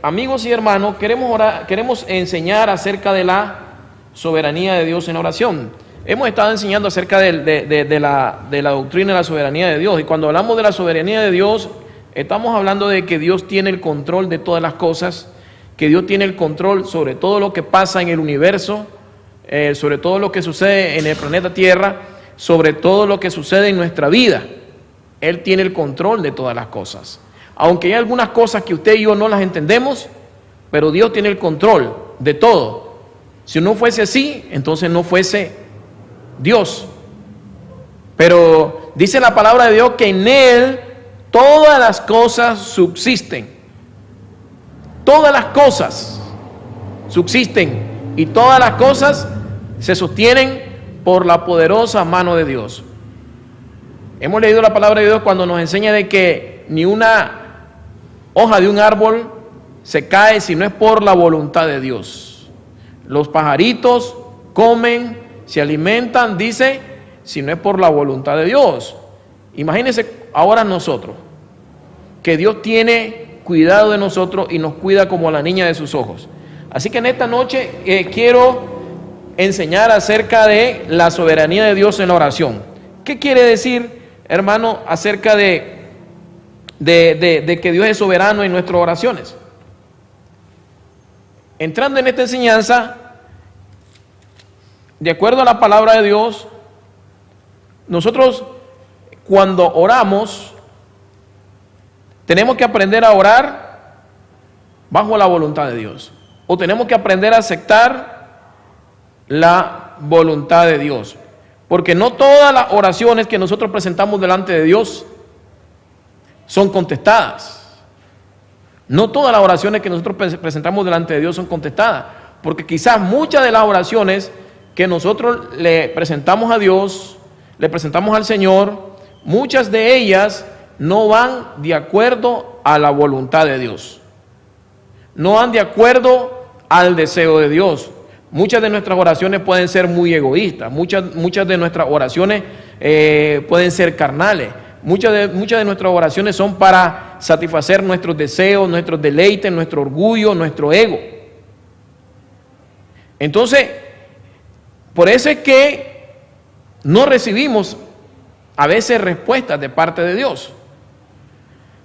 Amigos y hermanos, queremos enseñar acerca de la soberanía de Dios en la oración. Hemos estado enseñando acerca de la doctrina de la soberanía de Dios, y cuando hablamos de la soberanía de Dios, estamos hablando de que Dios tiene el control de todas las cosas, que Dios tiene el control sobre todo lo que pasa en el universo, sobre todo lo que sucede en el planeta Tierra, sobre todo lo que sucede en nuestra vida. Él tiene el control de todas las cosas. Aunque hay algunas cosas que usted y yo no las entendemos, pero Dios tiene el control de todo. Si no fuese así, entonces no fuese Dios. Pero dice la palabra de Dios que en Él todas las cosas subsisten. Todas las cosas subsisten y todas las cosas se sostienen por la poderosa mano de Dios. Hemos leído la palabra de Dios cuando nos enseña de que ni una hoja de un árbol se cae si no es por la voluntad de Dios. Los pajaritos comen, se alimentan, dice, si no es por la voluntad de Dios. Imagínense ahora nosotros, que Dios tiene cuidado de nosotros y nos cuida como la niña de sus ojos. Así que en esta noche quiero enseñar acerca de la soberanía de Dios en la oración. ¿Qué quiere decir, hermano, acerca de que Dios es soberano en nuestras oraciones? Entrando en esta enseñanza, de acuerdo a la palabra de Dios, nosotros cuando oramos tenemos que aprender a orar bajo la voluntad de Dios, o tenemos que aprender a aceptar la voluntad de Dios, porque no todas las oraciones que nosotros presentamos delante de Dios son contestadas. No todas las oraciones que nosotros presentamos delante de Dios son contestadas, porque quizás muchas de las oraciones que nosotros le presentamos a Dios, le presentamos al Señor, muchas de ellas no van de acuerdo a la voluntad de Dios, no van de acuerdo al deseo de Dios. Muchas de nuestras oraciones pueden ser muy egoístas, muchas de nuestras oraciones pueden ser carnales. Muchas de nuestras oraciones son para satisfacer nuestros deseos, nuestros deleites, nuestro orgullo, nuestro ego. Entonces, por eso es que no recibimos a veces respuestas de parte de Dios.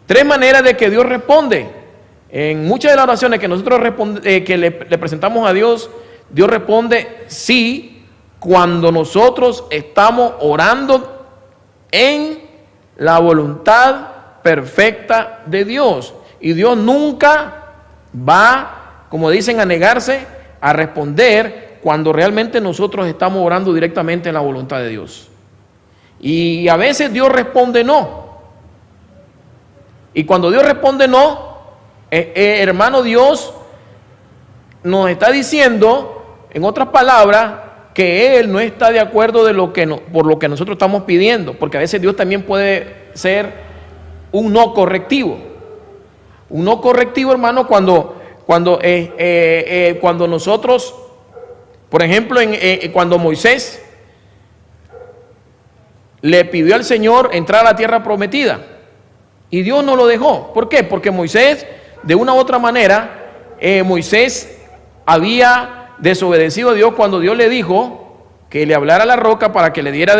Tres maneras de que Dios responde. En muchas de las oraciones que nosotros le presentamos a Dios, Dios responde sí cuando nosotros estamos orando en la voluntad perfecta de Dios. Y Dios nunca va, como dicen, a negarse a responder cuando realmente nosotros estamos orando directamente en la voluntad de Dios. Y a veces Dios responde no. Y cuando Dios responde no, hermano, Dios nos está diciendo, en otras palabras, que Él no está de acuerdo por lo que nosotros estamos pidiendo, porque a veces Dios también puede ser un no correctivo. Un no correctivo, hermano, cuando nosotros, por ejemplo, cuando Moisés le pidió al Señor entrar a la tierra prometida, y Dios no lo dejó. ¿Por qué? Porque Moisés, de una u otra manera, Moisés había desobedecido a Dios cuando Dios le dijo que le hablara a la roca para que le diera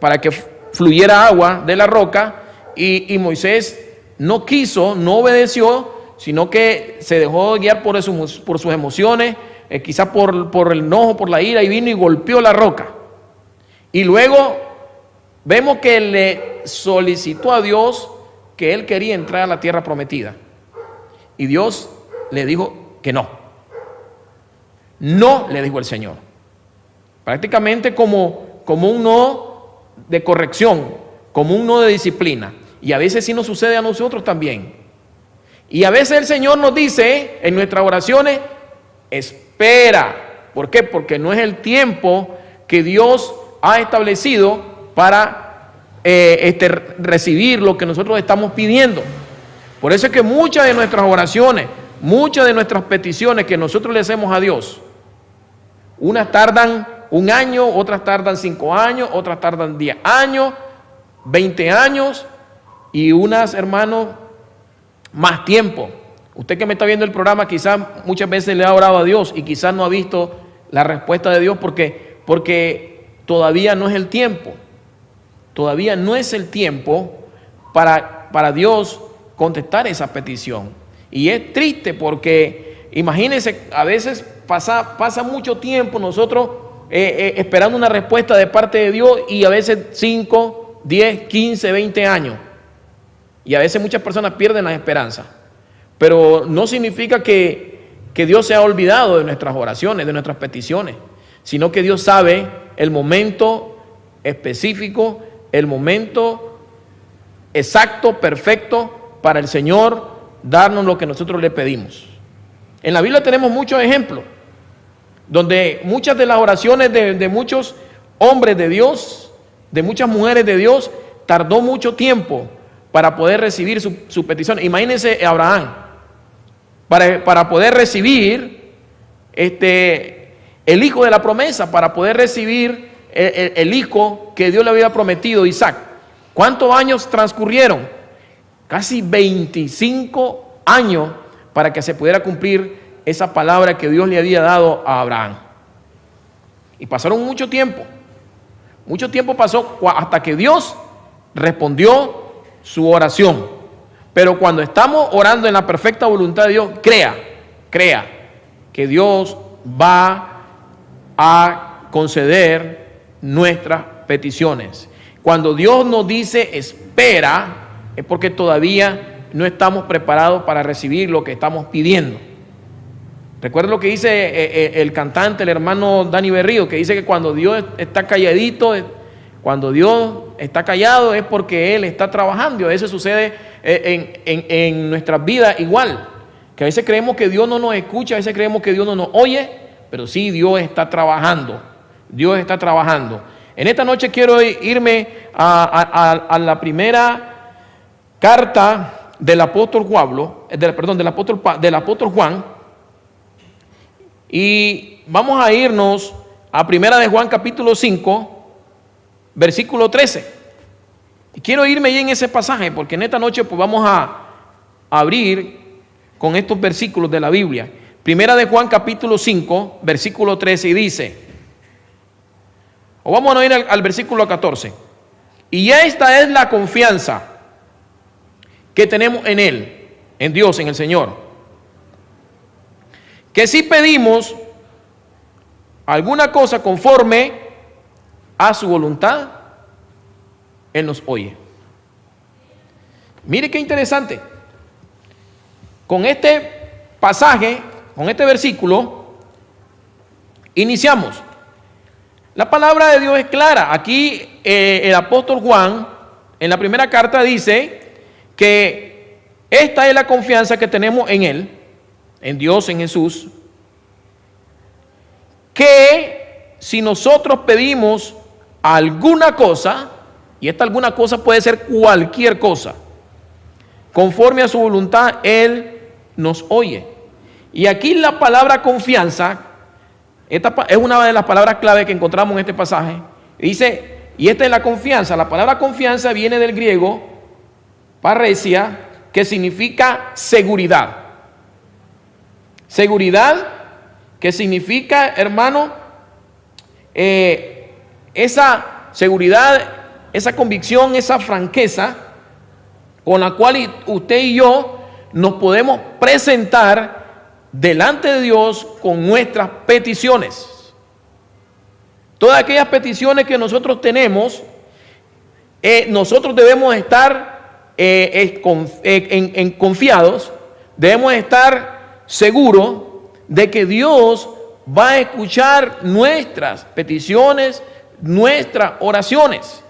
para que fluyera agua de la roca, y Moisés no quiso, no obedeció, sino que se dejó guiar por sus emociones, quizás por el enojo, por la ira, y vino y golpeó la roca. Y luego vemos que le solicitó a Dios que él quería entrar a la tierra prometida, y Dios le dijo que no. No, le dijo el Señor, prácticamente como un no de corrección, como un no de disciplina. Y a veces sí nos sucede a nosotros también. Y a veces el Señor nos dice en nuestras oraciones, espera. ¿Por qué? Porque no es el tiempo que Dios ha establecido para recibir lo que nosotros estamos pidiendo. Por eso es que muchas de nuestras oraciones, muchas de nuestras peticiones que nosotros le hacemos a Dios, unas tardan 1 año, otras tardan 5 años, otras tardan 10 años, 20 años, y unas, hermanos, más tiempo. Usted que me está viendo el programa, quizás muchas veces le ha orado a Dios y quizás no ha visto la respuesta de Dios porque todavía no es el tiempo. Todavía no es el tiempo para Dios contestar esa petición. Y es triste porque, imagínense, a veces pasa mucho tiempo nosotros esperando una respuesta de parte de Dios y a veces 5, 10, 15, 20 años. Y a veces muchas personas pierden la esperanza. Pero no significa que Dios se ha olvidado de nuestras oraciones, de nuestras peticiones, sino que Dios sabe el momento específico, el momento exacto, perfecto para el Señor darnos lo que nosotros le pedimos. En la Biblia tenemos muchos ejemplos donde muchas de las oraciones de muchos hombres de Dios, de muchas mujeres de Dios, tardó mucho tiempo para poder recibir su petición. Imagínense a Abraham, para poder recibir el hijo de la promesa, para poder recibir el hijo que Dios le había prometido, Isaac. ¿Cuántos años transcurrieron? Casi 25 años para que se pudiera cumplir esa palabra que Dios le había dado a Abraham. Y pasaron mucho tiempo pasó hasta que Dios respondió su oración. Pero cuando estamos orando en la perfecta voluntad de Dios, crea que Dios va a conceder nuestras peticiones. Cuando Dios nos dice espera, es porque todavía no estamos preparados para recibir lo que estamos pidiendo. Recuerda lo que dice el cantante, el hermano Dani Berrío, que dice que cuando Dios está calladito, cuando Dios está callado es porque Él está trabajando. Y a veces sucede en nuestras vidas igual, que a veces creemos que Dios no nos escucha, a veces creemos que Dios no nos oye, pero sí, Dios está trabajando. Dios está trabajando. En esta noche quiero irme a la primera carta del apóstol del apóstol Juan, y vamos a irnos a primera de Juan capítulo 5, versículo 13. Y quiero irme ahí en ese pasaje porque en esta noche pues vamos a abrir con estos versículos de la Biblia. Primera de Juan capítulo 5, versículo 13, y dice, o vamos a ir al versículo 14. Y esta es la confianza que tenemos en Él, en Dios, en el Señor, que si pedimos alguna cosa conforme a su voluntad, Él nos oye. Mire qué interesante. Con este pasaje, con este versículo, iniciamos. La palabra de Dios es clara. Aquí el apóstol Juan, en la primera carta, dice que esta es la confianza que tenemos en Él, en Dios, en Jesús, que si nosotros pedimos alguna cosa, y esta alguna cosa puede ser cualquier cosa, conforme a su voluntad, Él nos oye. Y aquí la palabra confianza, esta es una de las palabras clave que encontramos en este pasaje. Dice, y esta es la confianza. La palabra confianza viene del griego parresia, que significa seguridad. Seguridad que significa, hermano, esa seguridad, esa convicción, esa franqueza con la cual usted y yo nos podemos presentar delante de Dios con nuestras peticiones. Todas aquellas peticiones que nosotros tenemos, nosotros debemos estar confiados, debemos estar seguros de que Dios va a escuchar nuestras peticiones, nuestras oraciones.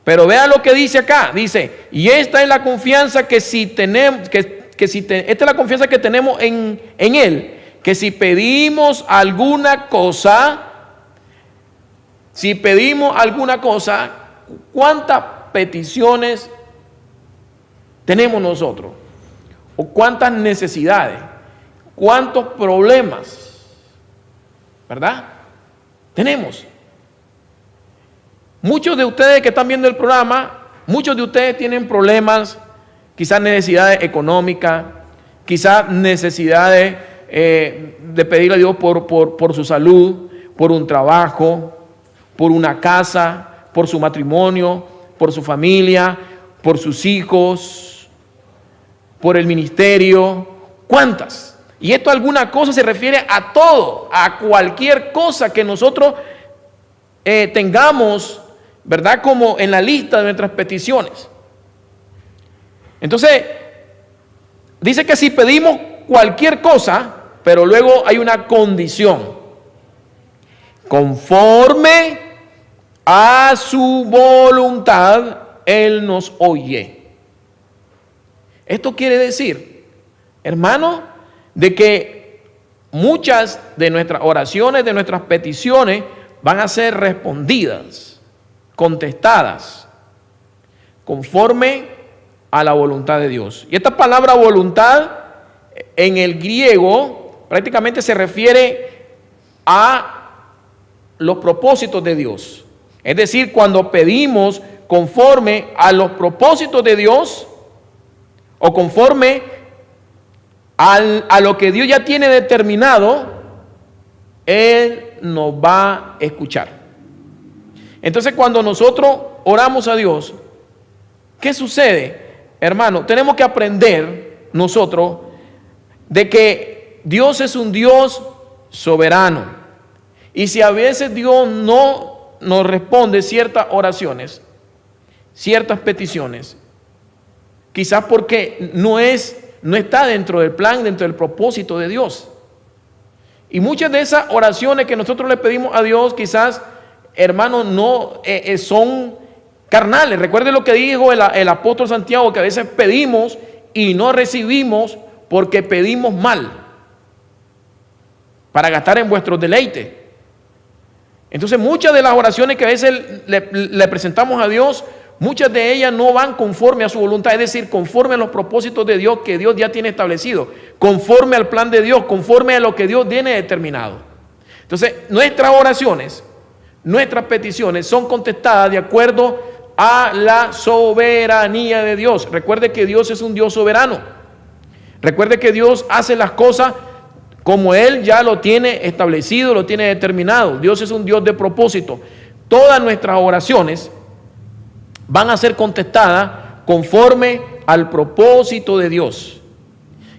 Pero vea lo que dice acá, dice, y esta es la confianza que si tenemos, esta es la confianza que tenemos en Él, que si pedimos alguna cosa, ¿cuántas peticiones tenemos nosotros? ¿O cuántas necesidades? ¿Cuántos problemas? ¿Verdad? Tenemos. Muchos de ustedes que están viendo el programa, muchos de ustedes tienen problemas, quizás necesidades económicas, quizás necesidades de pedirle a Dios por su salud, por un trabajo, por una casa, por su matrimonio, por su familia, por sus hijos, por el ministerio. ¿Cuántas? Y esto alguna cosa se refiere a todo, a cualquier cosa que nosotros tengamos, ¿verdad? Como en la lista de nuestras peticiones. Entonces, dice que si pedimos cualquier cosa, pero luego hay una condición: conforme a su voluntad, Él nos oye. Esto quiere decir, hermano, de que muchas de nuestras oraciones, de nuestras peticiones, van a ser respondidas, contestadas, conforme a la voluntad de Dios. Y esta palabra voluntad en el griego prácticamente se refiere a los propósitos de Dios. Es decir, cuando pedimos conforme a los propósitos de Dios o conforme a lo que Dios ya tiene determinado, Él nos va a escuchar. Entonces, cuando nosotros oramos a Dios, ¿qué sucede? Hermano, tenemos que aprender nosotros de que Dios es un Dios soberano. Y si a veces Dios no nos responde ciertas oraciones, ciertas peticiones, quizás porque no está dentro del plan, dentro del propósito de Dios. Y muchas de esas oraciones que nosotros le pedimos a Dios, quizás, hermanos, no son carnales. Recuerde lo que dijo el apóstol Santiago, que a veces pedimos y no recibimos porque pedimos mal, para gastar en vuestros deleites. Entonces, muchas de las oraciones que a veces le presentamos a Dios, muchas de ellas no van conforme a su voluntad, es decir, conforme a los propósitos de Dios que Dios ya tiene establecido, conforme al plan de Dios, conforme a lo que Dios tiene determinado. Entonces, nuestras oraciones, nuestras peticiones son contestadas de acuerdo a la soberanía de Dios. Recuerde que Dios es un Dios soberano. Recuerde que Dios hace las cosas como Él ya lo tiene establecido, lo tiene determinado. Dios es un Dios de propósito. Todas nuestras oraciones van a ser contestadas conforme al propósito de Dios.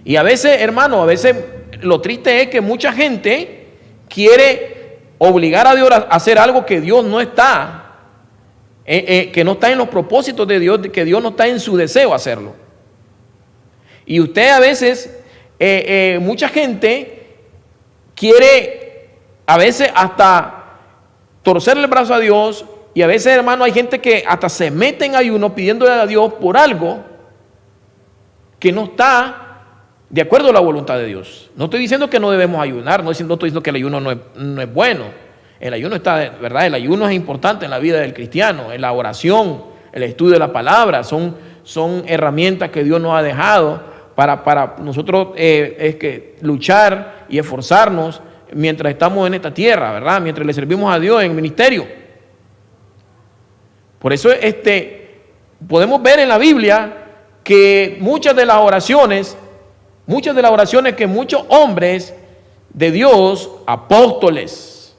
Y a veces, hermano, a veces lo triste es que mucha gente quiere obligar a Dios a hacer algo que Dios no está, que no está en los propósitos de Dios, que Dios no está en su deseo hacerlo. Y usted a veces, mucha gente quiere a veces hasta torcerle el brazo a Dios. Y a veces, hermano, hay gente que hasta se mete en ayuno pidiéndole a Dios por algo que no está de acuerdo a la voluntad de Dios. No estoy diciendo que no debemos ayunar, no estoy diciendo que el ayuno no es bueno. El ayuno está, ¿verdad? El ayuno es importante en la vida del cristiano, en la oración, el estudio de la palabra, son herramientas que Dios nos ha dejado para nosotros luchar y esforzarnos mientras estamos en esta tierra, ¿verdad? Mientras le servimos a Dios en el ministerio. Por eso podemos ver en la Biblia que muchas de las oraciones que muchos hombres de Dios, apóstoles,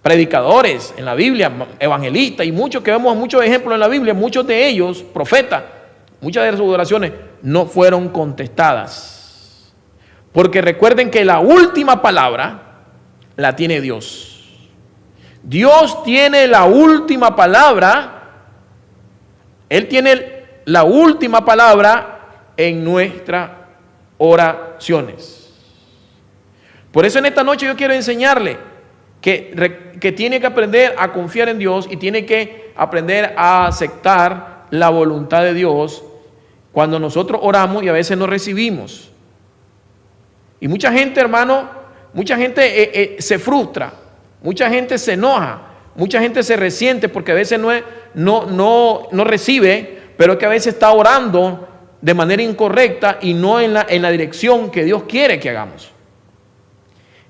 predicadores en la Biblia, evangelistas, y muchos que vemos muchos ejemplos en la Biblia, muchos de ellos, profetas, muchas de sus oraciones no fueron contestadas. Porque recuerden que la última palabra la tiene Dios. Dios tiene la última palabra. Él tiene la última palabra en nuestras oraciones. Por eso en esta noche yo quiero enseñarle que tiene que aprender a confiar en Dios y tiene que aprender a aceptar la voluntad de Dios cuando nosotros oramos y a veces no recibimos. Y mucha gente, hermano, se frustra. Mucha gente se enoja, mucha gente se resiente porque a veces no recibe, pero que a veces está orando de manera incorrecta y no en la dirección que Dios quiere que hagamos.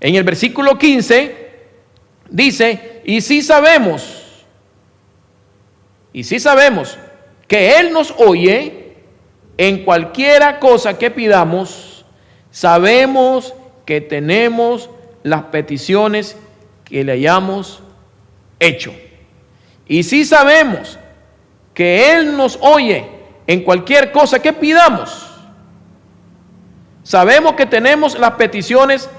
En el versículo 15 dice, y si sabemos que Él nos oye en cualquiera cosa que pidamos, sabemos que tenemos las peticiones que le hayamos hecho. Y si sabemos que Él nos oye en cualquier cosa que pidamos, sabemos que tenemos las peticiones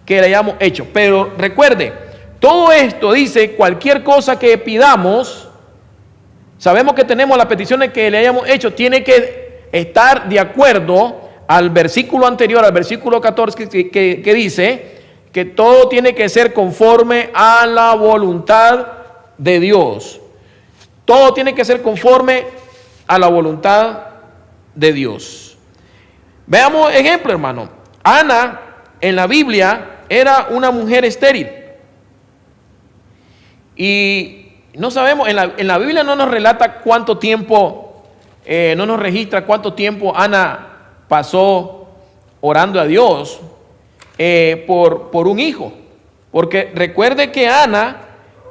que le hayamos hecho. Pero recuerde, todo esto dice cualquier cosa que pidamos, sabemos que tenemos las peticiones que le hayamos hecho, tiene que estar de acuerdo al versículo anterior, al versículo 14 que dice que todo tiene que ser conforme a la voluntad de Dios. Todo tiene que ser conforme a la voluntad de Dios. Veamos ejemplo, hermano. Ana en la Biblia era una mujer estéril. Y no sabemos, en la Biblia no nos relata cuánto tiempo, no nos registra cuánto tiempo Ana pasó orando a Dios por un hijo. Porque recuerde que Ana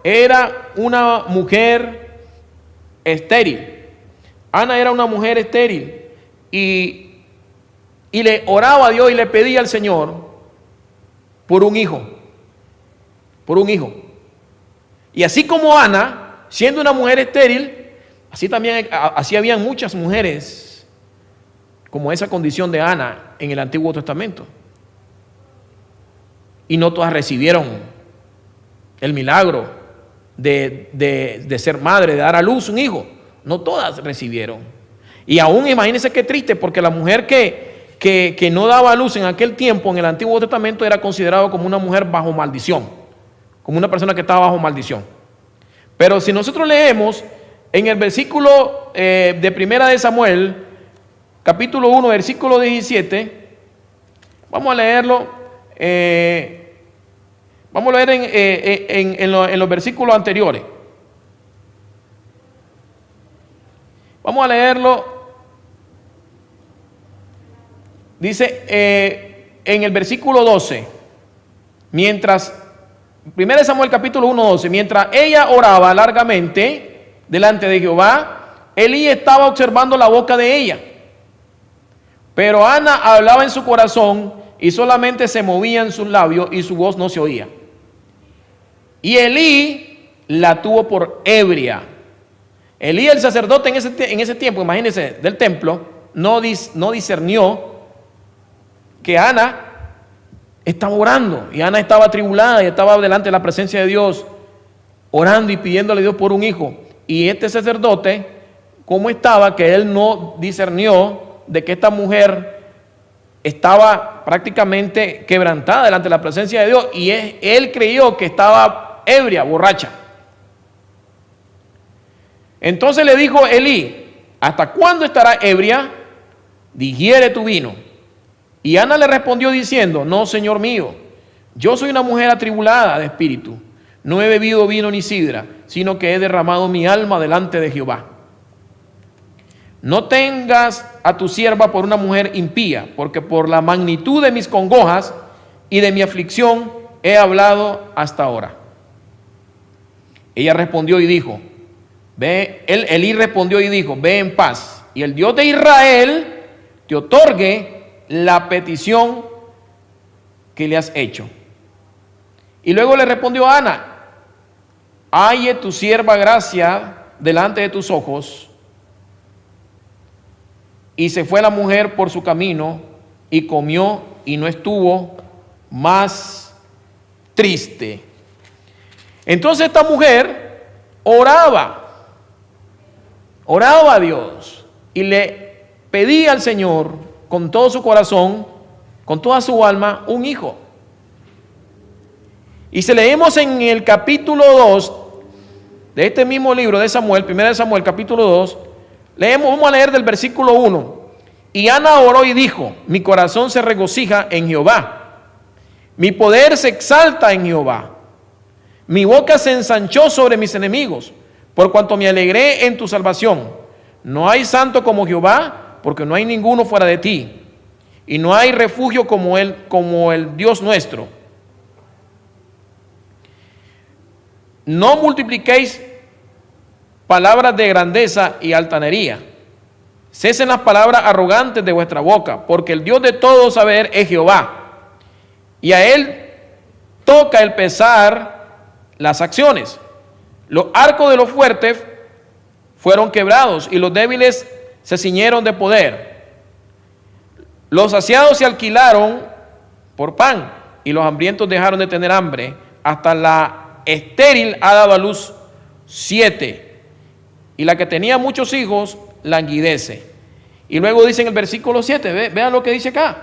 era una mujer estéril. Ana era una mujer estéril y le oraba a Dios y le pedía al Señor por un hijo. Por un hijo. Y así como Ana, siendo una mujer estéril, así habían muchas mujeres como esa condición de Ana en el Antiguo Testamento. Y no todas recibieron el milagro de ser madre, de dar a luz un hijo. No todas recibieron. Y aún imagínense qué triste, porque la mujer que no daba a luz en aquel tiempo en el Antiguo Testamento era considerado como una mujer bajo maldición, como una persona que estaba bajo maldición. Pero si nosotros leemos en el versículo de Primera de Samuel, capítulo 1, versículo 17, vamos a leerlo, vamos a leer en los versículos anteriores. Vamos a leerlo. Dice en el versículo 12, mientras, 1 Samuel capítulo 1, 12, mientras ella oraba largamente delante de Jehová, Elí estaba observando la boca de ella. Pero Ana hablaba en su corazón y solamente se movían sus labios y su voz no se oía. Y Elí la tuvo por ebria. Elí, el sacerdote en ese tiempo, imagínense, del templo, no discernió que Ana estaba orando, y Ana estaba atribulada y estaba delante de la presencia de Dios, orando y pidiéndole a Dios por un hijo. Y este sacerdote, ¿cómo estaba? Que él no discernió de que esta mujer estaba prácticamente quebrantada delante de la presencia de Dios, y él creyó que estaba ebria, borracha. Entonces le dijo Elí: ¿hasta cuándo estará ebria? Digiere tu vino. Y Ana le respondió diciendo: no, Señor mío, yo soy una mujer atribulada de espíritu. No he bebido vino ni sidra, sino que he derramado mi alma delante de Jehová. No tengas a tu sierva por una mujer impía, porque por la magnitud de mis congojas y de mi aflicción he hablado hasta ahora. Ella respondió y dijo: Elí respondió y dijo: ve en paz, y el Dios de Israel te otorgue la petición que le has hecho. Y luego le respondió Ana: halle tu sierva gracia delante de tus ojos. Y se fue la mujer por su camino y comió y no estuvo más triste. Entonces esta mujer oraba a Dios y le pedía al Señor con todo su corazón, con toda su alma, un hijo. Y si leemos en el capítulo 2 de este mismo libro de Samuel, 1 Samuel capítulo 2, vamos a leer del versículo 1. Y Ana oró y dijo: mi corazón se regocija en Jehová, mi poder se exalta en Jehová, mi boca se ensanchó sobre mis enemigos, por cuanto me alegré en tu salvación. No hay santo como Jehová, porque no hay ninguno fuera de ti, y no hay refugio como el Dios nuestro. No multipliquéis palabras de grandeza y altanería. cesen las palabras arrogantes de vuestra boca, porque el Dios de todo saber es Jehová, y a él toca el pesar las acciones. Los arcos de los fuertes fueron quebrados, y los débiles se ciñeron de poder. Los saciados se alquilaron por pan, y los hambrientos dejaron de tener hambre. Hasta la estéril ha dado a luz 7, y la que tenía muchos hijos languidece. Y luego dice en el versículo 7, vean lo que dice acá.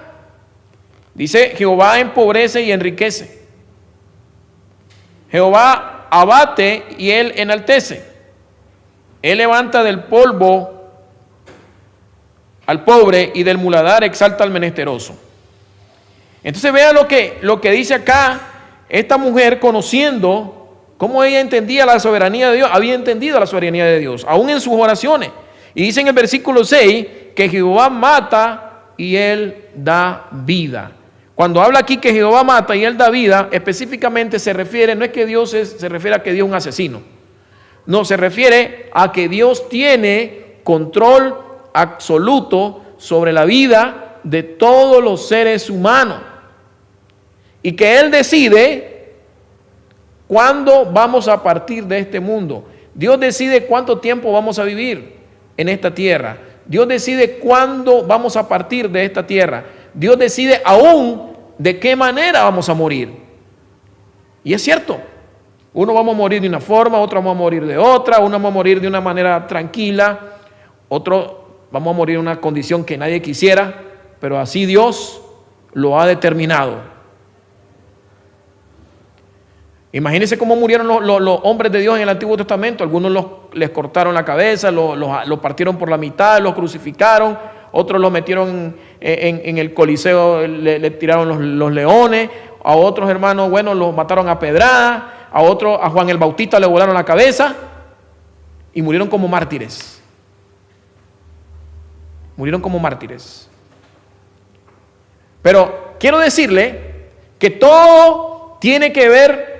Dice: Jehová empobrece y enriquece. Jehová abate y él enaltece. Él levanta del polvo al pobre, y del muladar exalta al menesteroso. Entonces vean lo que dice acá esta mujer, conociendo cómo ella entendía la soberanía de Dios, había entendido la soberanía de Dios, aún en sus oraciones. Y dice en el versículo 6 que Jehová mata y él da vida. Cuando habla aquí que Jehová mata y él da vida, específicamente se refiere, no es que Dios se refiere a que Dios es un asesino. No, se refiere a que Dios tiene control absoluto sobre la vida de todos los seres humanos, y que Él decide cuándo vamos a partir de este mundo. Dios decide cuánto tiempo vamos a vivir en esta tierra. Dios decide cuándo vamos a partir de esta tierra. Dios decide aún de qué manera vamos a morir. Y es cierto, uno vamos a morir de una forma, otro vamos a morir de otra, uno vamos a morir de una manera tranquila, otro vamos a morir en una condición que nadie quisiera, pero así Dios lo ha determinado. Imagínense cómo murieron los hombres de Dios en el Antiguo Testamento. Algunos les cortaron la cabeza, los partieron por la mitad, los crucificaron, otros los metieron en el Coliseo, le tiraron los leones, a otros hermanos, bueno, los mataron a pedradas, a Juan el Bautista le volaron la cabeza y murieron como mártires. Murieron como mártires. Pero quiero decirle que todo tiene que ver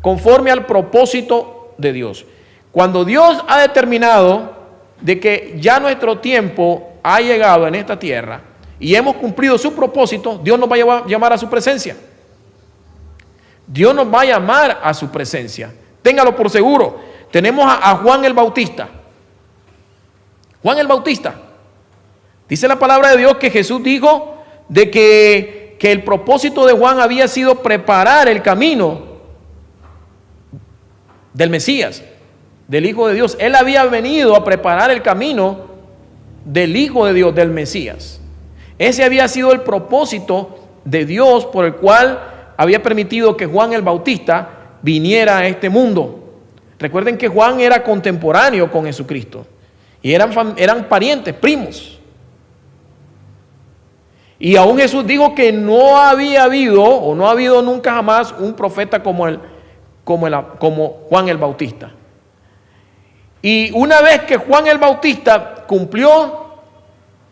conforme al propósito de Dios. Cuando Dios ha determinado de que ya nuestro tiempo ha llegado en esta tierra y hemos cumplido su propósito, Dios nos va a llamar a su presencia. Dios nos va a llamar a su presencia. Téngalo por seguro. Tenemos a Juan el Bautista. Juan el Bautista. Dice la palabra de Dios que Jesús dijo de que el propósito de Juan había sido preparar el camino del Mesías, del Hijo de Dios. Él había venido a preparar el camino del Hijo de Dios, del Mesías. Ese había sido el propósito de Dios por el cual había permitido que Juan el Bautista viniera a este mundo. Recuerden que Juan era contemporáneo con Jesucristo y eran parientes, primos. Y aún Jesús dijo que no había habido o no ha habido nunca jamás un profeta como Juan el Bautista. Y una vez que Juan el Bautista cumplió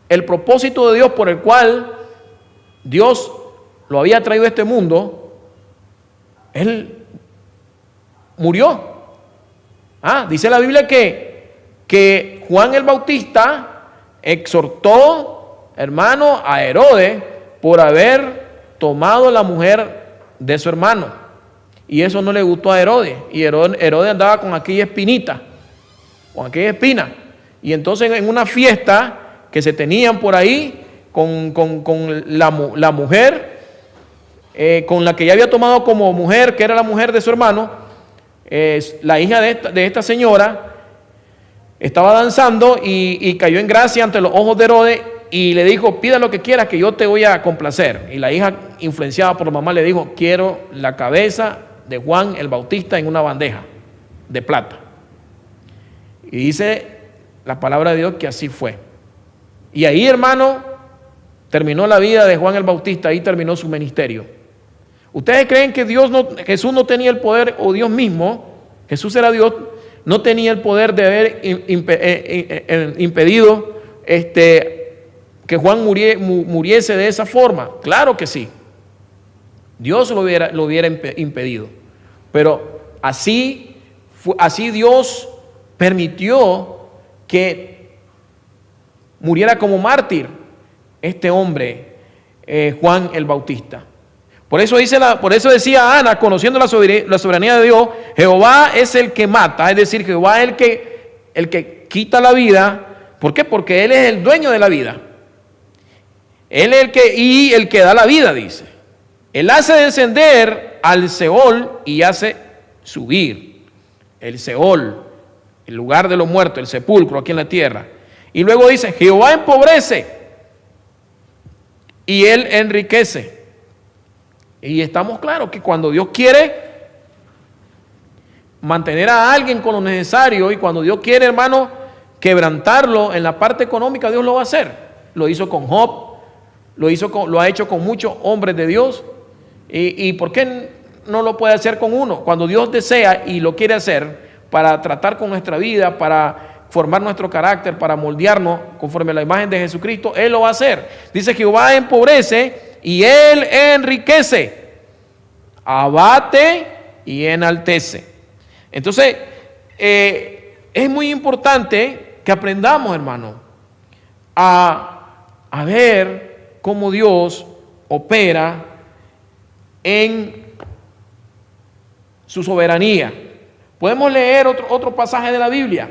el propósito de Dios por el cual Dios lo había traído a este mundo, él murió. Dice la Biblia que Juan el Bautista exhortó, hermano, a Herodes por haber tomado la mujer de su hermano. Y eso no le gustó a Herodes. Y Herodes andaba con aquella espinita, con aquella espina. Y entonces en una fiesta que se tenían por ahí con la mujer, con la que ya había tomado como mujer, que era la mujer de su hermano, la hija de esta señora, estaba danzando y cayó en gracia ante los ojos de Herodes y le dijo: pida lo que quieras que yo te voy a complacer. Y la hija, influenciada por la mamá, le dijo: quiero la cabeza de Juan el Bautista en una bandeja de plata. Y dice la palabra de Dios que así fue. Y ahí, hermano, terminó la vida de Juan el Bautista, ahí terminó su ministerio. ¿Ustedes creen que Jesús no tenía el poder, o Dios mismo, Jesús era Dios, no tenía el poder de haber impedido que Juan muriese de esa forma? Claro que sí. Dios lo hubiera impedido. Pero así Dios permitió que muriera como mártir este hombre, Juan el Bautista. Por eso decía Ana, conociendo la soberanía de Dios, Jehová es el que mata, es decir, Jehová es el que quita la vida. ¿Por qué? Porque Él es el dueño de la vida. Él es el que da la vida, dice. Él hace descender al Seol y hace subir. El Seol, el lugar de los muertos, el sepulcro aquí en la tierra. Y luego dice, Jehová empobrece y Él enriquece. Y estamos claros que cuando Dios quiere mantener a alguien con lo necesario y cuando Dios quiere, hermano, quebrantarlo en la parte económica, Dios lo va a hacer. Lo hizo con Job, lo ha hecho con muchos hombres de Dios. ¿Y por qué no lo puede hacer con uno? Cuando Dios desea y lo quiere hacer para tratar con nuestra vida, para formar nuestro carácter, para moldearnos conforme a la imagen de Jesucristo, Él lo va a hacer. Dice, Jehová empobrece y Él enriquece, abate y enaltece. Entonces, es muy importante que aprendamos, hermano, a ver cómo Dios opera en su soberanía. Podemos leer otro pasaje de la Biblia.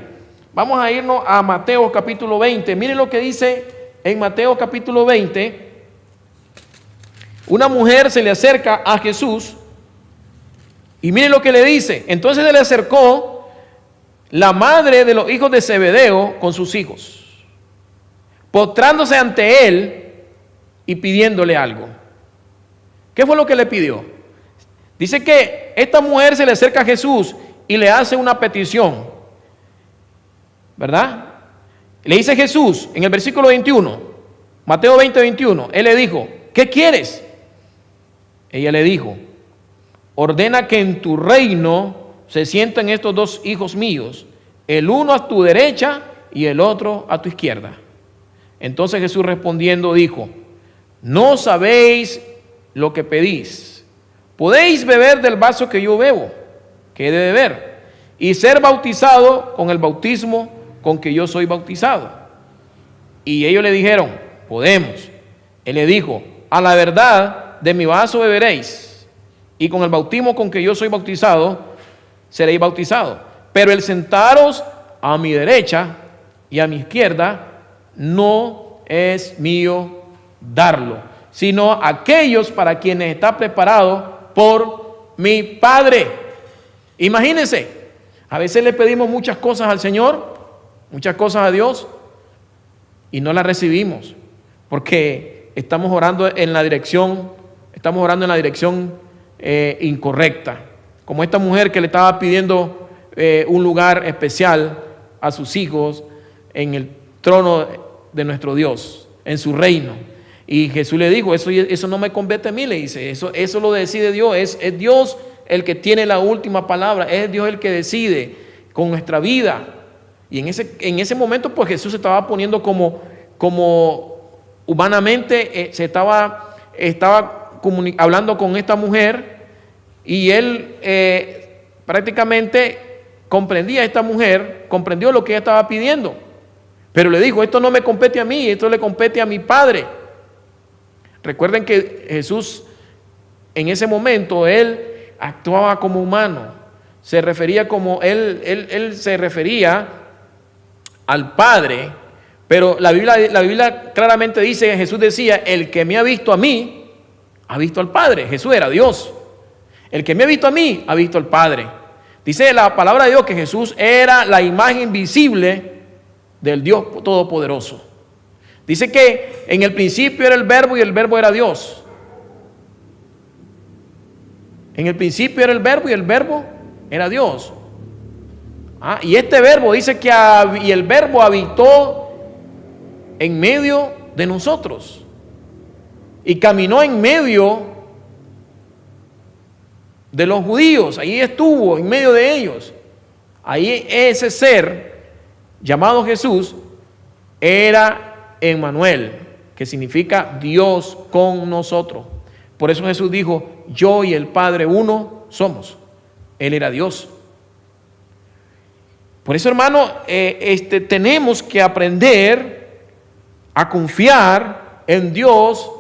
Vamos a irnos a Mateo capítulo 20. Miren lo que dice en Mateo capítulo 20. Una mujer se le acerca a Jesús y miren lo que le dice. Entonces se le acercó la madre de los hijos de Zebedeo con sus hijos, postrándose ante él y pidiéndole algo. ¿Qué fue lo que le pidió? Dice que esta mujer se le acerca a Jesús y le hace una petición, ¿verdad? Le dice Jesús en el versículo 21, Mateo 20, 21, Él le dijo, ¿qué quieres? Ella le dijo, ordena que en tu reino se sienten estos dos hijos míos, el uno a tu derecha y el otro a tu izquierda. Entonces Jesús respondiendo dijo, no sabéis lo que pedís. Podéis beber del vaso que yo bebo, que he de beber, y ser bautizado con el bautismo con que yo soy bautizado. Y ellos le dijeron, podemos. Él le dijo, a la verdad de mi vaso beberéis, y con el bautismo con que yo soy bautizado, seréis bautizados. Pero el sentaros a mi derecha y a mi izquierda no es mío darlo, sino aquellos para quienes está preparado por mi Padre. Imagínense, a veces le pedimos muchas cosas al Señor, muchas cosas a Dios, y no las recibimos, porque estamos orando en la dirección incorrecta. Como esta mujer que le estaba pidiendo un lugar especial a sus hijos en el trono de nuestro Dios, en su reino. Y Jesús le dijo, eso no me compete a mí, le dice, eso lo decide Dios, es Dios el que tiene la última palabra, es Dios el que decide con nuestra vida. Y en ese momento pues Jesús se estaba poniendo como humanamente, estaba hablando con esta mujer, y él prácticamente comprendía a esta mujer, comprendió lo que ella estaba pidiendo, pero le dijo, esto no me compete a mí, esto le compete a mi Padre. Recuerden que Jesús en ese momento, Él actuaba como humano, se refería como, él se refería al Padre, pero la Biblia claramente dice, Jesús decía, el que me ha visto a mí, ha visto al Padre. Jesús era Dios. El que me ha visto a mí, ha visto al Padre. Dice la palabra de Dios que Jesús era la imagen visible del Dios Todopoderoso. Dice que en el principio era el Verbo y el Verbo era Dios. En el principio era el Verbo y el Verbo era Dios. Y este Verbo dice que y el Verbo habitó en medio de nosotros y caminó en medio de los judíos. Ahí estuvo en medio de ellos. Ahí ese ser llamado Jesús era Emmanuel, que significa Dios con nosotros. Por eso Jesús dijo, yo y el Padre uno somos. Él era Dios. Por eso, hermano, tenemos que aprender a confiar en Dios,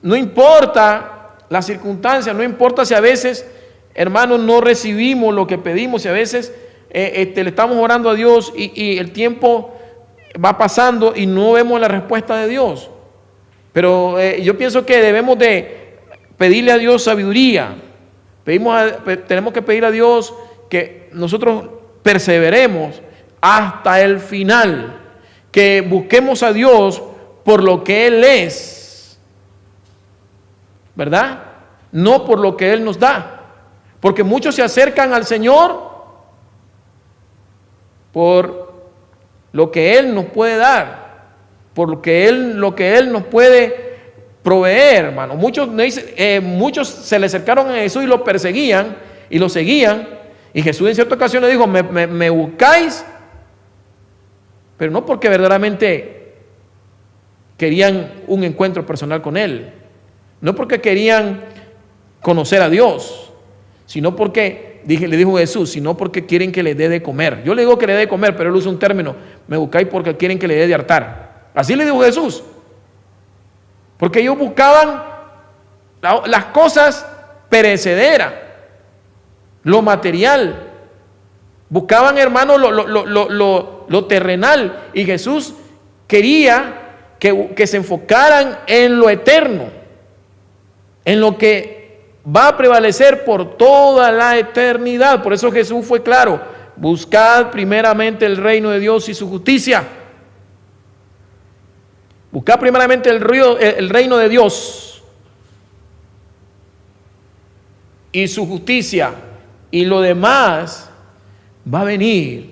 no importa las circunstancias, no importa si a veces, hermanos, no recibimos lo que pedimos, si a veces le estamos orando a Dios y el tiempo va pasando y no vemos la respuesta de Dios. Pero yo pienso que debemos de pedirle a Dios sabiduría. Tenemos que pedir a Dios que nosotros perseveremos hasta el final, que busquemos a Dios por lo que Él es, ¿verdad? No por lo que Él nos da. Porque muchos se acercan al Señor por lo que Él nos puede dar, por lo que Él nos puede proveer, hermano. Muchos se le acercaron a Jesús y lo perseguían y lo seguían. Y Jesús en cierta ocasión le dijo, me buscáis, pero no porque verdaderamente querían un encuentro personal con Él, no porque querían conocer a Dios, sino porque, le dijo Jesús, sino porque quieren que le dé de comer. Yo le digo que le dé de comer, pero él usa un término, me buscáis porque quieren que le dé de hartar. Así le dijo Jesús. Porque ellos buscaban las cosas perecederas, lo material. Buscaban, hermanos, lo terrenal. Y Jesús quería que se enfocaran en lo eterno, en lo que va a prevalecer por toda la eternidad. Por eso Jesús fue claro: buscad primeramente el reino de Dios y su justicia. Buscad primeramente el reino de Dios y su justicia, y lo demás va a venir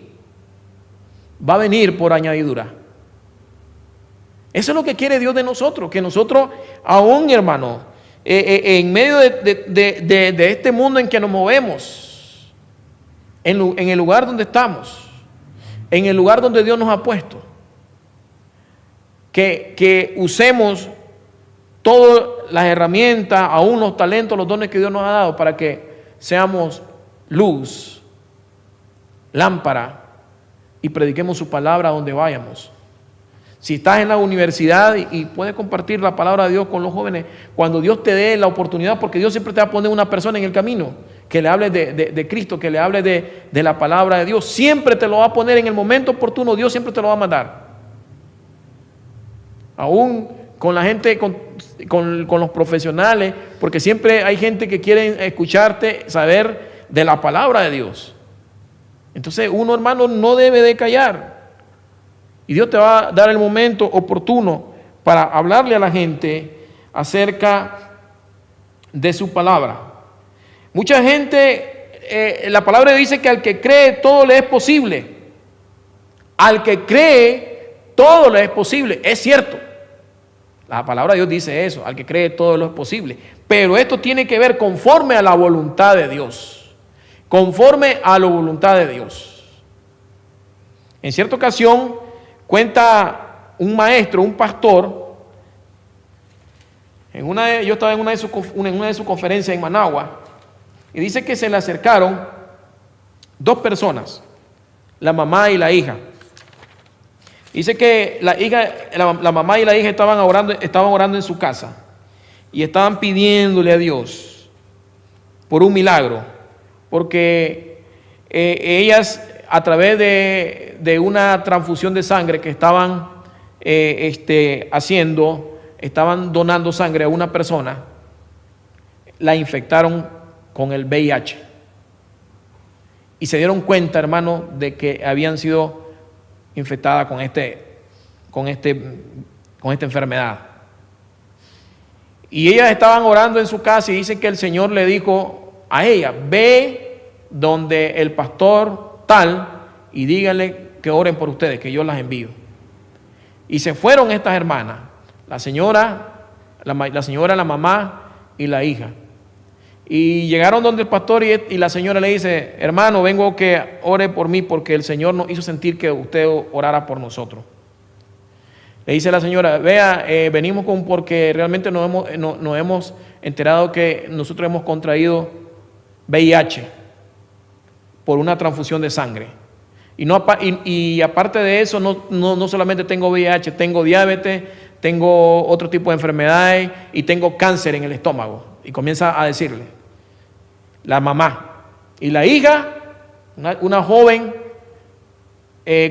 por añadidura. Eso es lo que quiere Dios de nosotros, que nosotros aún, hermano, en medio de este mundo en que nos movemos, en el lugar donde estamos, en el lugar donde Dios nos ha puesto, que usemos todas las herramientas, aún los talentos, los dones que Dios nos ha dado, para que seamos luz, lámpara, y prediquemos su palabra donde vayamos. Si estás en la universidad y puedes compartir la palabra de Dios con los jóvenes, cuando Dios te dé la oportunidad, porque Dios siempre te va a poner una persona en el camino que le hable de Cristo, que le hable de la palabra de Dios, siempre te lo va a poner en el momento oportuno. Dios siempre te lo va a mandar. Aún con la gente, con los profesionales, porque siempre hay gente que quiere escucharte, saber de la palabra de Dios. Entonces uno, hermano, no debe de callar. Y Dios te va a dar el momento oportuno para hablarle a la gente acerca de su palabra. Mucha gente, la palabra dice que al que cree todo le es posible. Al que cree todo le es posible. Es cierto. La palabra de Dios dice eso, al que cree todo lo es posible. Pero esto tiene que ver conforme a la voluntad de Dios. Conforme a la voluntad de Dios. En cierta ocasión, cuenta un maestro, un pastor, yo estaba en una de sus conferencias en Managua, y dice que se le acercaron dos personas, la mamá y la hija. Dice que la mamá y la hija estaban orando en su casa y estaban pidiéndole a Dios por un milagro, porque ellas, a través de una transfusión de sangre que estaban estaban donando sangre a una persona, la infectaron con el VIH. Y se dieron cuenta, hermano, de que habían sido infectadas con esta enfermedad. Y ellas estaban orando en su casa y dicen que el Señor le dijo a ella: ve donde el pastor tal y díganle que oren por ustedes, que yo las envío. Y se fueron estas hermanas, la señora, la mamá y la hija. Y llegaron donde el pastor y la señora le dice: hermano, vengo que ore por mí porque el Señor nos hizo sentir que usted orara por nosotros. Le dice la señora: vea, venimos porque realmente nos hemos enterado que nosotros hemos contraído VIH por una transfusión de sangre. Y aparte de eso, no solamente tengo VIH, tengo diabetes, tengo otro tipo de enfermedades y tengo cáncer en el estómago. Y comienza a decirle, la mamá y la hija, una joven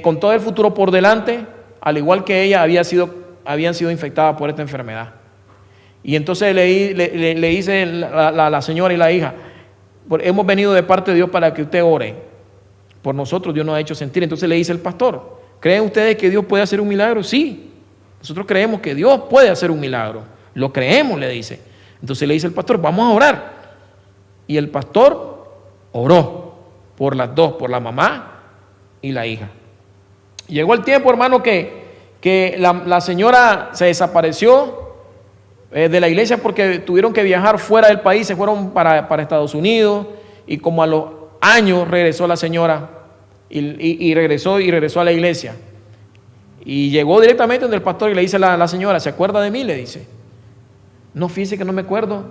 con todo el futuro por delante, al igual que ella, habían sido infectadas por esta enfermedad. Y entonces le dice la señora y la hija, hemos venido de parte de Dios para que usted ore por nosotros, Dios nos ha hecho sentir. Entonces le dice el pastor, ¿creen ustedes que Dios puede hacer un milagro? Sí, nosotros creemos que Dios puede hacer un milagro, lo creemos, le dice. Entonces le dice el pastor, vamos a orar. Y el pastor oró por las dos, por la mamá y la hija. Llegó el tiempo, hermano, que la señora se desapareció de la iglesia porque tuvieron que viajar fuera del país, se fueron para Estados Unidos, y como a los años regresó la señora y regresó a la iglesia. Y llegó directamente donde el pastor y le dice la señora, ¿se acuerda de mí? Le dice, no, fíjese que no me acuerdo.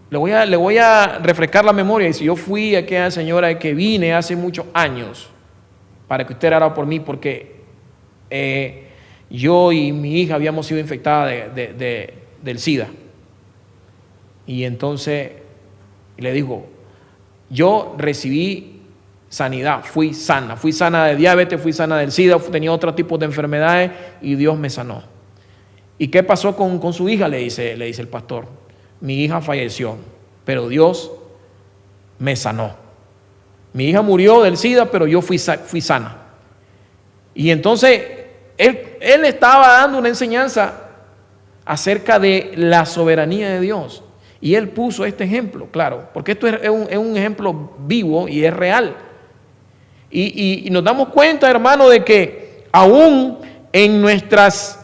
Le voy a refrescar la memoria. Y dice, yo fui aquella señora que vine hace muchos años para que usted orara por mí, porque yo y mi hija habíamos sido infectadas del SIDA. Y entonces le dijo, yo recibí sanidad, fui sana de diabetes, fui sana del SIDA, tenía otro tipo de enfermedades y Dios me sanó. ¿Y qué pasó con su hija? Le dice el pastor. Mi hija falleció, pero Dios me sanó. Mi hija murió del SIDA, pero yo fui sana. Y entonces él estaba dando una enseñanza acerca de la soberanía de Dios. Y él puso este ejemplo, claro, porque esto es un ejemplo vivo y es real. Y nos damos cuenta, hermano, de que aún en nuestras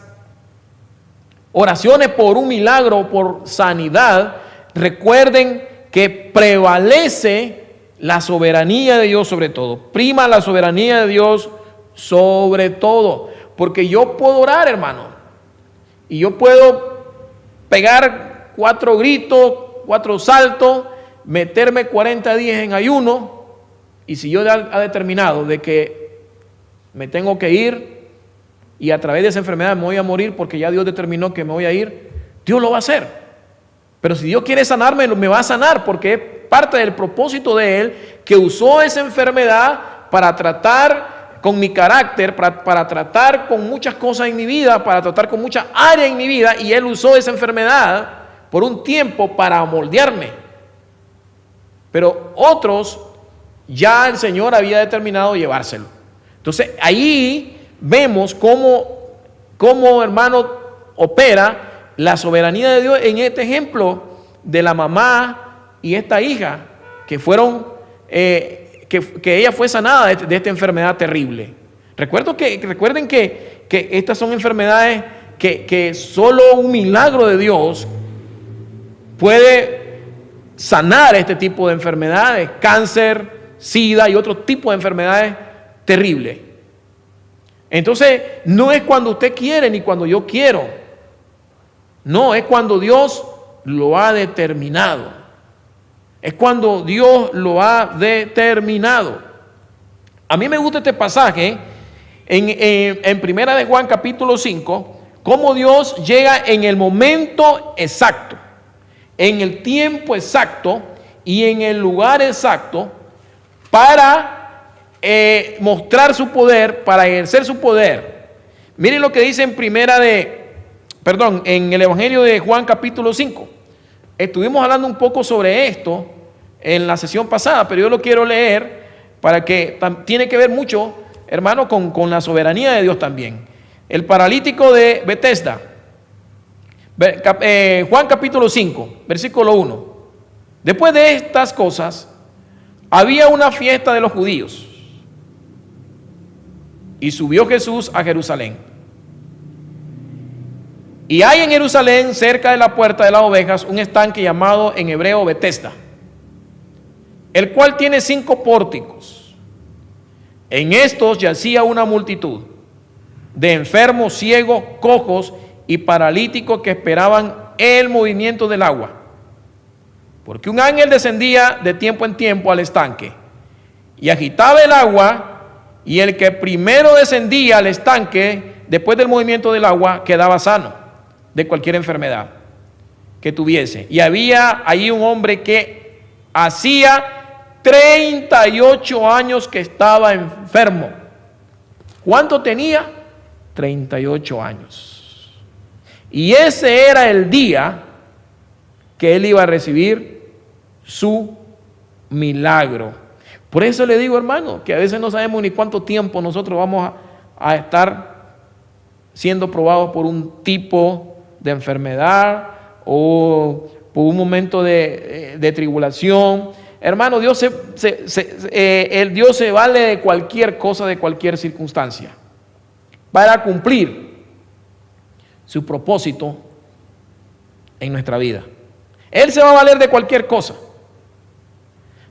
oraciones por un milagro, por sanidad, recuerden que prevalece la soberanía de Dios sobre todo. Prima la soberanía de Dios sobre todo. Porque yo puedo orar, hermano, y yo puedo pegar 4 gritos, 4 saltos, meterme 40 días en ayuno, y si yo ha determinado de que me tengo que ir y a través de esa enfermedad me voy a morir porque ya Dios determinó que me voy a ir, Dios lo va a hacer. Pero si Dios quiere sanarme, me va a sanar, porque es parte del propósito de Él, que usó esa enfermedad para tratar con mi carácter, para tratar con muchas cosas en mi vida, para tratar con muchas áreas en mi vida, y Él usó esa enfermedad por un tiempo para moldearme. Pero otros, ya el Señor había determinado llevárselo. Entonces ahí vemos cómo, hermano, opera la soberanía de Dios en este ejemplo de la mamá y esta hija que fueron, que ella fue sanada de esta enfermedad terrible. Recuerden que estas son enfermedades que solo un milagro de Dios puede sanar este tipo de enfermedades, cáncer, SIDA y otro tipo de enfermedades terribles. Entonces, no es cuando usted quiere ni cuando yo quiero. No, es cuando Dios lo ha determinado. Es cuando Dios lo ha determinado. A mí me gusta este pasaje en Primera de Juan capítulo 5, cómo Dios llega en el momento exacto, en el tiempo exacto y en el lugar exacto para mostrar su poder, para ejercer su poder. Miren lo que dice en el Evangelio de Juan capítulo 5. Estuvimos hablando un poco sobre esto en la sesión pasada, pero yo lo quiero leer para que tiene que ver mucho, hermano, con la soberanía de Dios también. El paralítico de Betesda, Juan capítulo 5, versículo 1. Después de estas cosas, había una fiesta de los judíos y subió Jesús a Jerusalén. Y hay en Jerusalén, cerca de la puerta de las ovejas, un estanque llamado en hebreo Betesda, el cual tiene 5 pórticos. En estos yacía una multitud de enfermos, ciegos, cojos y paralíticos que esperaban el movimiento del agua. Porque un ángel descendía de tiempo en tiempo al estanque y agitaba el agua, y el que primero descendía al estanque, después del movimiento del agua, quedaba sano de cualquier enfermedad que tuviese. Y había ahí un hombre que hacía 38 años que estaba enfermo. ¿Cuánto tenía? 38 años. Y ese era el día que él iba a recibir su milagro. Por eso le digo, hermano, que a veces no sabemos ni cuánto tiempo nosotros vamos a estar siendo probados por un tipo de enfermedad o por un momento de tribulación. Hermano, Dios se vale de cualquier cosa, de cualquier circunstancia, para cumplir su propósito en nuestra vida. Él se va a valer de cualquier cosa.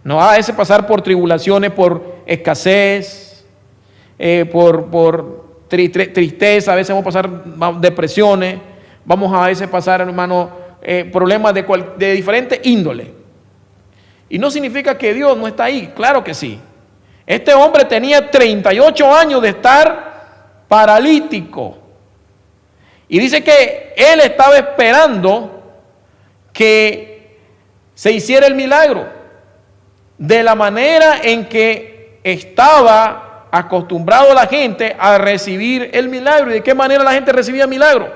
No va a veces pasar por tribulaciones, por escasez, por tristeza, a veces vamos a pasar depresiones, vamos a veces pasar, hermano, problemas de diferente índole. Y no significa que Dios no está ahí, claro que sí. Este hombre tenía 38 años de estar paralítico. Y dice que él estaba esperando que se hiciera el milagro de la manera en que estaba acostumbrado la gente a recibir el milagro. ¿Y de qué manera la gente recibía el milagro?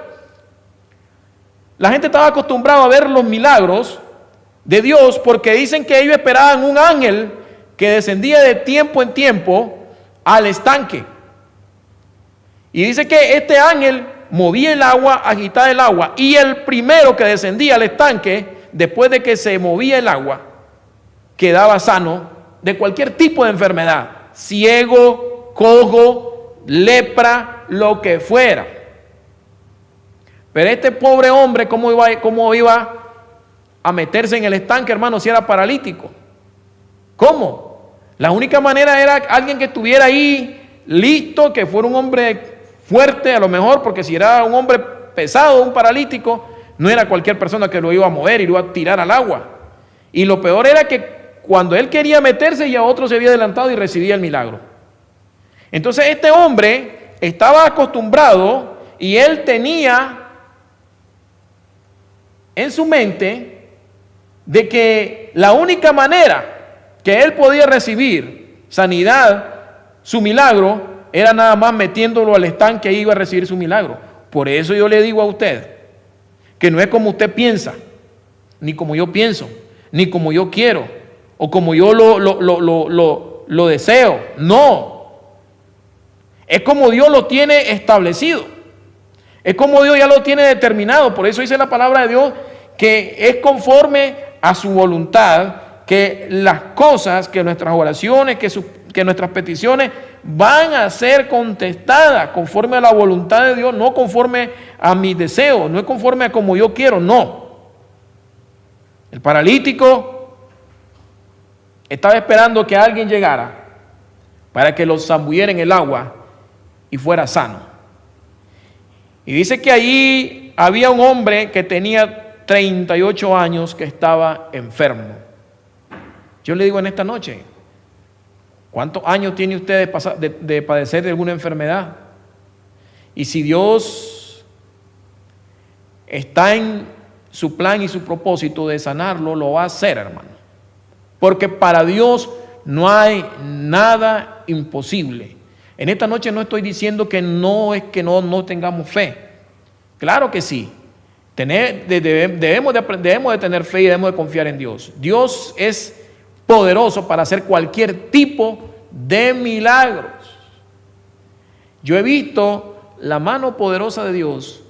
La gente estaba acostumbrada a ver los milagros de Dios porque dicen que ellos esperaban un ángel que descendía de tiempo en tiempo al estanque. Y dice que este ángel movía el agua, agitaba el agua, y el primero que descendía al estanque, después de que se movía el agua, quedaba sano de cualquier tipo de enfermedad, ciego, cojo, lepra, lo que fuera. Pero este pobre hombre, ¿cómo iba a meterse en el estanque, hermano, si era paralítico? ¿Cómo? La única manera era alguien que estuviera ahí listo, que fuera un hombre fuerte a lo mejor, porque si era un hombre pesado, un paralítico, no era cualquier persona que lo iba a mover y lo iba a tirar al agua. Y lo peor era que cuando él quería meterse, ya otro se había adelantado y recibía el milagro. Entonces este hombre estaba acostumbrado y él tenía en su mente de que la única manera que él podía recibir sanidad, su milagro, era nada más metiéndolo al estanque y iba a recibir su milagro. Por eso yo le digo a usted que no es como usted piensa, ni como yo pienso, ni como yo quiero, o como yo lo deseo. No. Es como Dios lo tiene establecido. Es como Dios ya lo tiene determinado. Por eso dice la palabra de Dios que es conforme a su voluntad, que las cosas, que nuestras oraciones, que nuestras peticiones van a ser contestadas conforme a la voluntad de Dios, no conforme a mis deseos, no es conforme a como yo quiero, no. El paralítico estaba esperando que alguien llegara para que lo zambulliera en el agua y fuera sano. Y dice que allí había un hombre que tenía 38 años que estaba enfermo. Yo le digo en esta noche, ¿cuántos años tiene usted de padecer de alguna enfermedad? Y si Dios está en su plan y su propósito de sanarlo, lo va a hacer, hermano. Porque para Dios no hay nada imposible. En esta noche no estoy diciendo que no es que no tengamos fe. Claro que sí. Debemos de tener fe y debemos de confiar en Dios. Dios es poderoso para hacer cualquier tipo de milagros. Yo he visto la mano poderosa de Dios,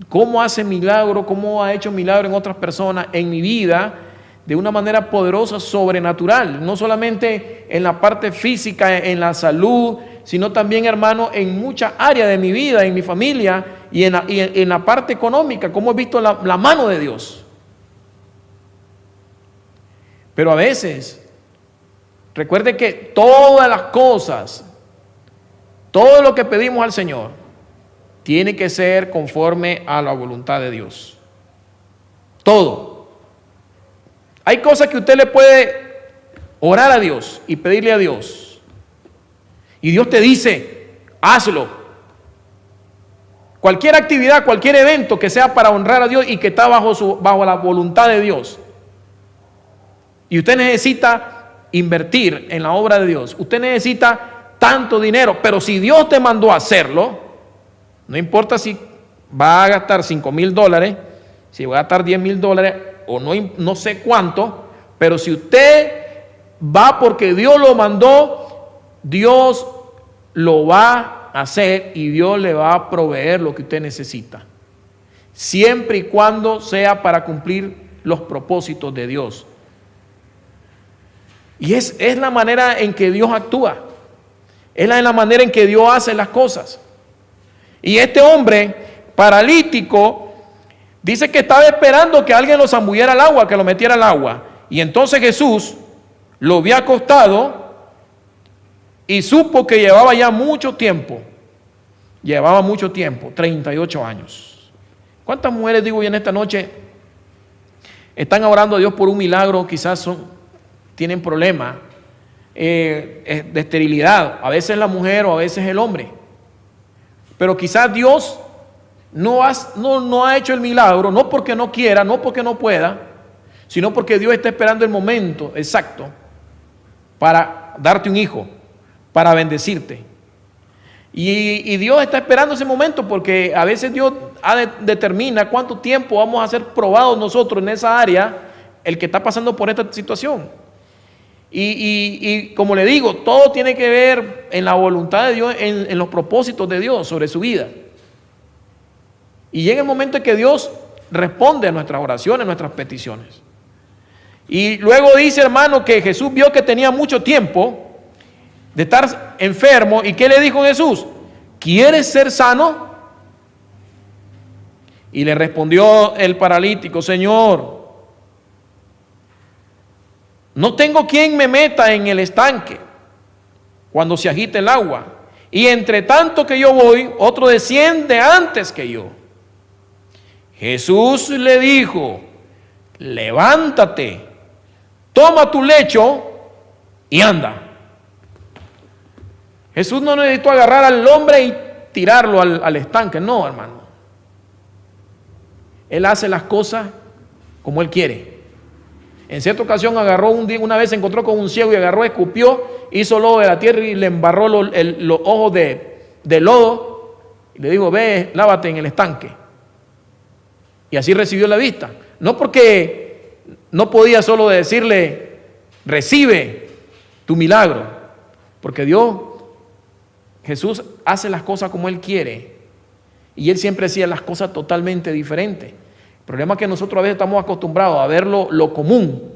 cómo hace milagros, cómo ha hecho milagros en otras personas, en mi vida, de una manera poderosa, sobrenatural, no solamente en la parte física, en la salud, sino también, hermano, en muchas áreas de mi vida, en mi familia y en la parte económica, como he visto la mano de Dios. Pero a veces, recuerde que todas las cosas, todo lo que pedimos al Señor, tiene que ser conforme a la voluntad de Dios. Todo. Hay cosas que usted le puede orar a Dios y pedirle a Dios. y Dios te dice, hazlo. Cualquier actividad, cualquier evento que sea para honrar a Dios y que está bajo la voluntad de Dios, y usted necesita invertir en la obra de Dios, usted necesita tanto dinero, pero si Dios te mandó a hacerlo, no importa si va a gastar $5,000, si va a gastar $10,000 o no sé cuánto, pero si usted va porque Dios lo mandó, Dios lo va a hacer y Dios le va a proveer lo que usted necesita, siempre y cuando sea para cumplir los propósitos de Dios. Y es la manera en que Dios actúa, es la manera en que Dios hace las cosas. Y este hombre paralítico dice que estaba esperando que alguien lo zambulliera al agua, que lo metiera al agua. Y entonces Jesús lo vio acostado y supo que llevaba ya mucho tiempo. Llevaba mucho tiempo, 38 años. ¿Cuántas mujeres, digo yo en esta noche, están orando a Dios por un milagro? Quizás tienen problemas de esterilidad. A veces la mujer o a veces el hombre. Pero quizás Dios no ha hecho el milagro, no porque no quiera, no porque no pueda, sino porque Dios está esperando el momento exacto para darte un hijo, para bendecirte. Y Dios está esperando ese momento porque a veces Dios determina cuánto tiempo vamos a ser probados nosotros en esa área, el que está pasando por esta situación. Y como le digo, todo tiene que ver en la voluntad de Dios, en los propósitos de Dios sobre su vida. Y llega el momento en que Dios responde a nuestras oraciones, a nuestras peticiones. Y luego dice, hermano, que Jesús vio que tenía mucho tiempo de estar enfermo. ¿Y qué le dijo Jesús? ¿Quieres ser sano? Y le respondió el paralítico, Señor, no tengo quien me meta en el estanque cuando se agite el agua. Y entre tanto que yo voy, otro desciende antes que yo. Jesús le dijo, levántate, toma tu lecho y anda. Jesús no necesitó agarrar al hombre y tirarlo al estanque, no, hermano. Él hace las cosas como Él quiere. En cierta ocasión una vez se encontró con un ciego y agarró, escupió, hizo lodo de la tierra y le embarró los ojos de lodo y le dijo, ve, lávate en el estanque. Y así recibió la vista. No porque no podía solo decirle, recibe tu milagro, porque Jesús hace las cosas como Él quiere y Él siempre hacía las cosas totalmente diferentes. El problema es que nosotros a veces estamos acostumbrados a ver lo común.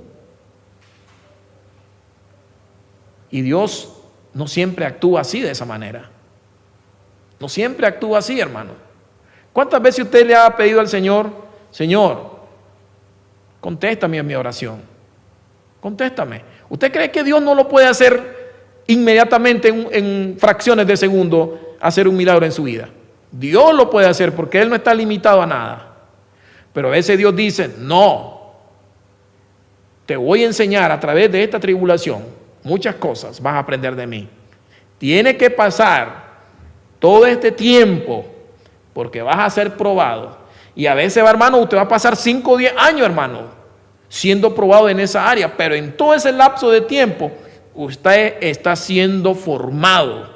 Y Dios no siempre actúa así, de esa manera. No siempre actúa así, hermano. ¿Cuántas veces usted le ha pedido al Señor, Señor, contéstame en mi oración? Contéstame. ¿Usted cree que Dios no lo puede hacer inmediatamente en fracciones de segundo, hacer un milagro en su vida? Dios lo puede hacer porque Él no está limitado a nada. Pero a veces Dios dice, no, te voy a enseñar a través de esta tribulación muchas cosas, vas a aprender de mí. Tiene que pasar todo este tiempo porque vas a ser probado. Y a veces, hermano, usted va a pasar 5 o 10 años, hermano, siendo probado en esa área. Pero en todo ese lapso de tiempo, usted está siendo formado,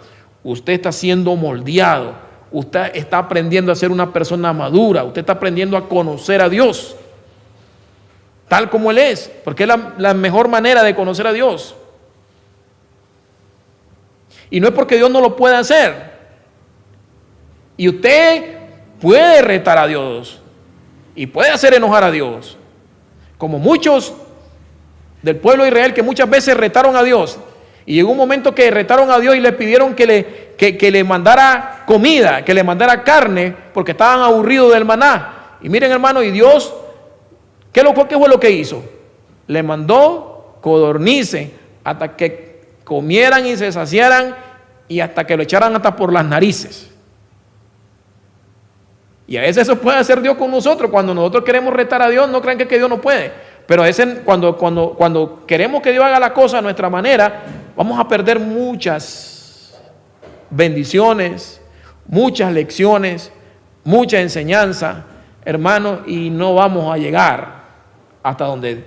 usted está siendo moldeado. Usted está aprendiendo a ser una persona madura. Usted está aprendiendo a conocer a Dios tal como Él es, porque es la mejor manera de conocer a Dios. Y no es porque Dios no lo pueda hacer. Y usted puede retar a Dios y puede hacer enojar a Dios, como muchos del pueblo de Israel que muchas veces retaron a Dios. Y llegó un momento que retaron a Dios y le pidieron que le mandara comida, que le mandara carne, porque estaban aburridos del maná. Y miren, hermano, y Dios, ¿qué fue lo que hizo? Le mandó codornices hasta que comieran y se saciaran y hasta que lo echaran hasta por las narices. Y a veces eso puede hacer Dios con nosotros. Cuando nosotros queremos retar a Dios, no crean que Dios no puede. Pero a veces cuando queremos que Dios haga la cosa a nuestra manera, vamos a perder muchas bendiciones, muchas lecciones, mucha enseñanza, hermanos, y no vamos a llegar hasta donde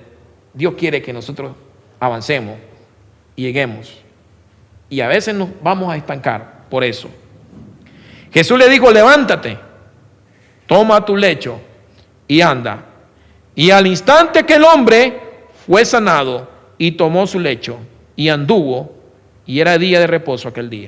Dios quiere que nosotros avancemos y lleguemos. Y a veces nos vamos a estancar por eso. Jesús le dijo, levántate, toma tu lecho y anda. Y al instante que el hombre fue sanado y tomó su lecho y anduvo, y era día de reposo aquel día.